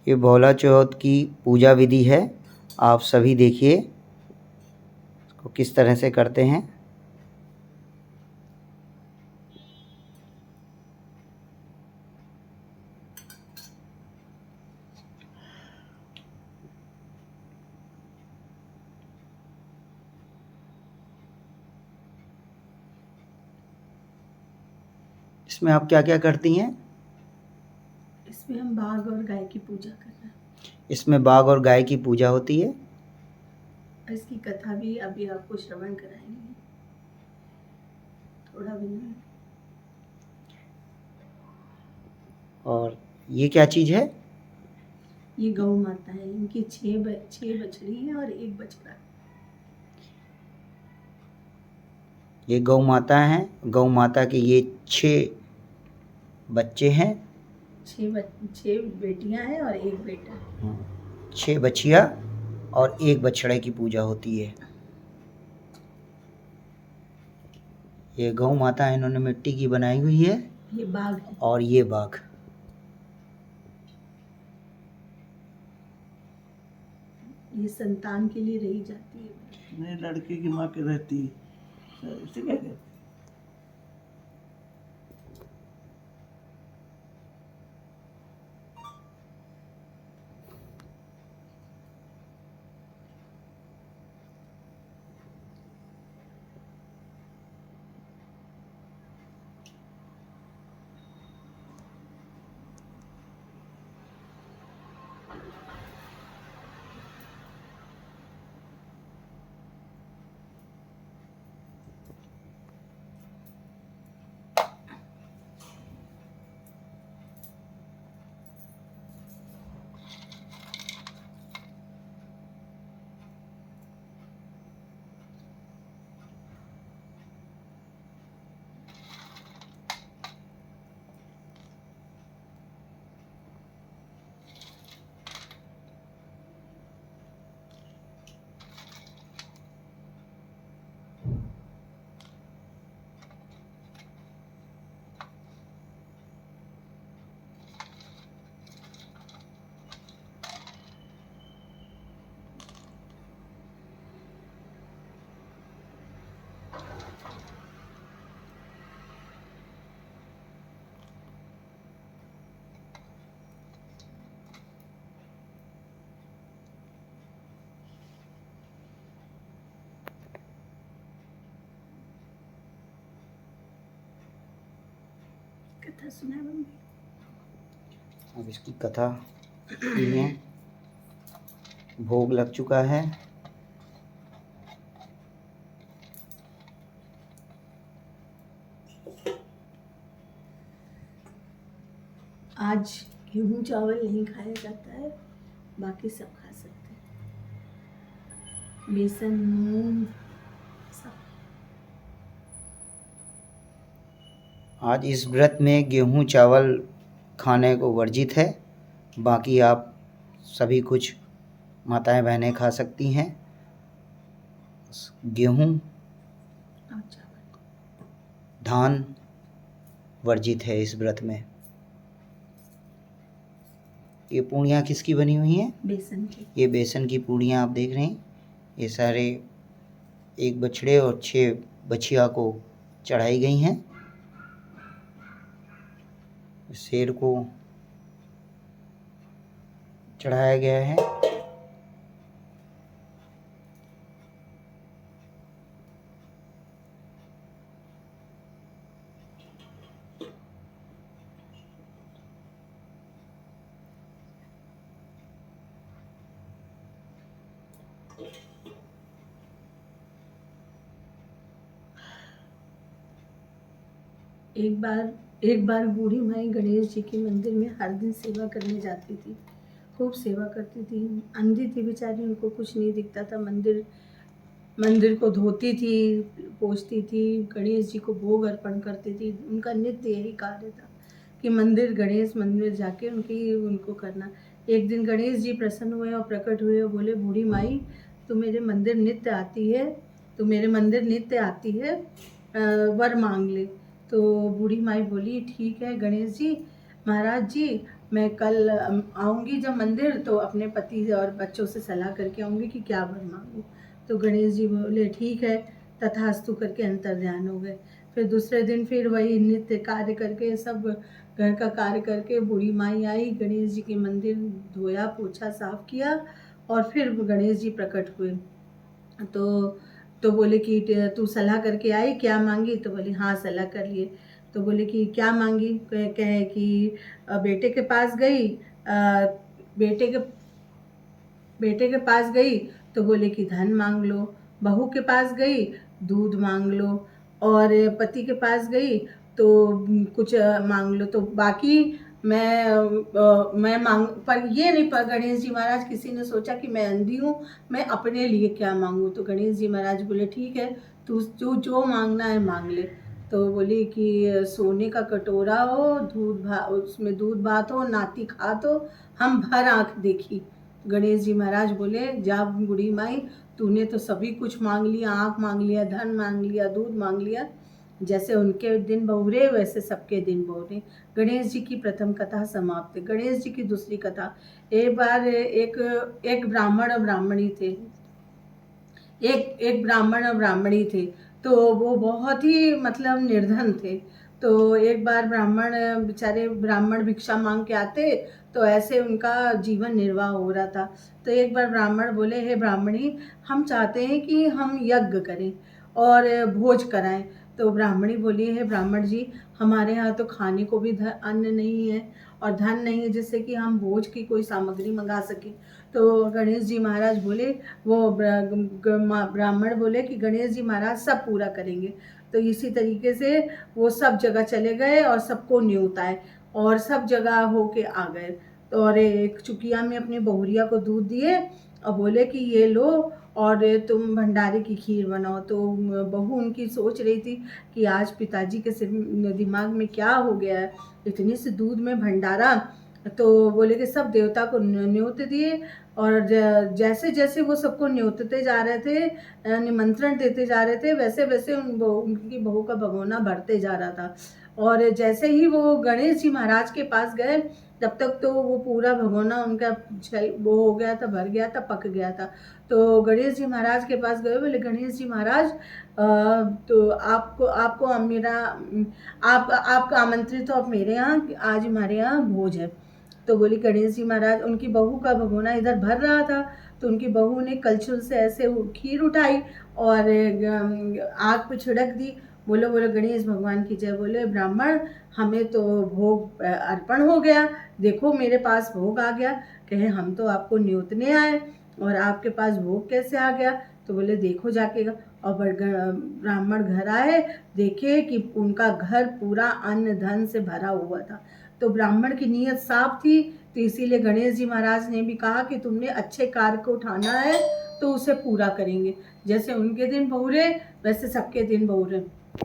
ये भोला चौथ की पूजा विधि है। आप सभी देखिए इसको किस तरह से करते हैं। इसमें आप क्या क्या करती हैं? इसमें हम बाघ और गाय की पूजा करते हैं। इसमें बाघ और गाय की पूजा होती है। इसकी कथा भी अभी आपको श्रवण कराएंगे, थोड़ा भी। और ये क्या चीज़ है? ये गौ माता है, इनकी छह बछड़ी है और एक बछड़ा है। ये गौ माता है। गौ माता के ये 6 बच्चे हैं। 6 बेटियां हैं और एक बेटा है। 6 बछिया और 1 बछड़े की पूजा होती है। ये गौ माता इन्होंने मिट्टी की बनाई हुई है। ये बाघ है और ये बाघ। ये संतान के लिए रही जाती है। नहीं, लड़के की माँ के रहती है। इसे क्या कहते हैं? कथा सुना मम्मी। अब इसकी कथा की है। भोग लग चुका है। आज गेहूं चावल नहीं खाया जाता है, बाकी सब खा सकते हैं। बेसन, मूंग सब। आज इस व्रत में गेहूं चावल खाने को वर्जित है। बाकी आप सभी कुछ माताएं बहनें खा सकती हैं। गेहूं और चावल, धान वर्जित है इस व्रत में। ये पूड़ियाँ किसकी बनी हुई हैं? बेसन की। ये बेसन की पूड़ियाँ आप देख रहे हैं। ये सारे 1 बछड़े और 6 बछिया को चढ़ाई गई हैं। शेर को चढ़ाया गया है। एक बार बूढ़ी माई गणेश जी के मंदिर में हर दिन सेवा करने जाती थी। खूब सेवा करती थी। अंधी थी बेचारी, उनको कुछ नहीं दिखता था। मंदिर को धोती थी, पोंछती थी, गणेश जी को भोग अर्पण करती थी। उनका नित्य यही कार्य था कि गणेश मंदिर जाके उनको करना। एक दिन गणेश जी प्रसन्न हुए और प्रकट हुए और बोले, बूढ़ी माई तू मेरे मंदिर नित्य आती है, वर मांग ले। तो बूढ़ी माई बोली, ठीक है गणेश जी, महाराज जी मैं कल आऊँगी जब मंदिर तो अपने पति और बच्चों से सलाह करके आऊँगी कि क्या वर मांगूँ। तो गणेश जी बोले ठीक है, तथास्तु करके अंतर्ध्यान हो गए। फिर दूसरे दिन फिर वही नित्य कार्य करके सब घर का कार्य करके बूढ़ी माई आई, गणेश जी के मंदिर धोया पोछा साफ किया और फिर गणेश जी प्रकट हुए। तो बोले कि तू सलाह करके आई, क्या मांगी? तो बोली हाँ सलाह कर लिए। तो बोले कि क्या मांगी? कहे कि बेटे के पास गई, बेटे के बेटे के पास गई तो बोले कि धन मांग लो, बहू के पास गई दूध मांग लो, और पति के पास गई तो कुछ मांग लो। तो बाकी मैं मांग, पर ये नहीं, पर गणेश जी महाराज किसी ने सोचा कि मैं अंधी हूँ, मैं अपने लिए क्या मांगूँ। तो गणेश जी महाराज बोले ठीक है, तू जो मांगना है मांग ले। तो बोली कि सोने का कटोरा हो, उसमें दूध भात हो, नाती खात हो, हम भर आँख देखी। गणेश जी महाराज बोले जा बूढ़ी माई, तूने तो सभी कुछ मांग लिया, आँख मांग लिया, धन मांग लिया, दूध मांग लिया, जैसे उनके दिन बहुरे वैसे सबके दिन बहुरे। गणेश जी की प्रथम कथा समाप्त। गणेश जी की दूसरी कथा, एक बार एक ब्राह्मण और ब्राह्मणी थे, एक ब्राह्मण और ब्राह्मणी थे। तो वो बहुत ही मतलब निर्धन थे। तो एक बार बेचारे ब्राह्मण भिक्षा मांग के आते, तो ऐसे उनका जीवन निर्वाह हो रहा था। तो एक बार ब्राह्मण बोले, हे ब्राह्मणी, हम चाहते हैं कि हम यज्ञ करें और भोज कराएं। तो ब्राह्मणी बोली, हे ब्राह्मण जी, हमारे यहाँ तो खाने को भी अन्न नहीं है और धन नहीं है जिससे कि हम भोज की कोई सामग्री मंगा सकें। तो गणेश जी महाराज बोले, वो ब्राह्मण बोले कि गणेश जी महाराज सब पूरा करेंगे। तो इसी तरीके से वो सब जगह चले गए और सबको न्योताए और सब जगह होके आ गए। तो और एक चुकिया में अपनी बहुरिया को दूध दिए और बोले कि ये लो और तुम भंडारे की खीर बनाओ। तो बहू उनकी सोच रही थी कि आज पिताजी के दिमाग में क्या हो गया है, इतनी सी दूध में भंडारा। तो बोले कि सब देवता को न्योत दिए और जैसे जैसे वो सबको न्योतते जा रहे थे, निमंत्रण देते जा रहे थे, वैसे वैसे उनकी बहू का भगोना बढ़ते जा रहा था। और जैसे ही वो गणेश जी महाराज के पास गए, तब तक तो वो पूरा भगोना उनका वो हो गया था, भर गया था, पक गया था। तो गणेश जी महाराज के पास गए, बोले गणेश जी महाराज, तो आपको मेरा आपका आमंत्रित हो, आप मेरे यहाँ आज हमारे यहाँ भोज है। तो बोली गणेश जी महाराज, उनकी बहू का भगोना इधर भर रहा था, तो उनकी बहू ने कलछुल से ऐसे खीर उठाई और आग पे छिड़क दी। बोलो बोलो गणेश भगवान की जय। बोले ब्राह्मण, हमें तो भोग अर्पण हो गया, देखो मेरे पास भोग आ गया। कहे हम तो आपको न्योतने आए और आपके पास भोग कैसे आ गया? तो बोले देखो जाके। और ब्राह्मण घर आए, देखे कि उनका घर पूरा अन्न धन से भरा हुआ था। तो ब्राह्मण की नीयत साफ थी, तो इसीलिए गणेश जी महाराज ने भी कहा कि तुमने अच्छे कार्य को उठाना है तो उसे पूरा करेंगे। जैसे उनके दिन बहुरे वैसे सबके दिन बहुरे।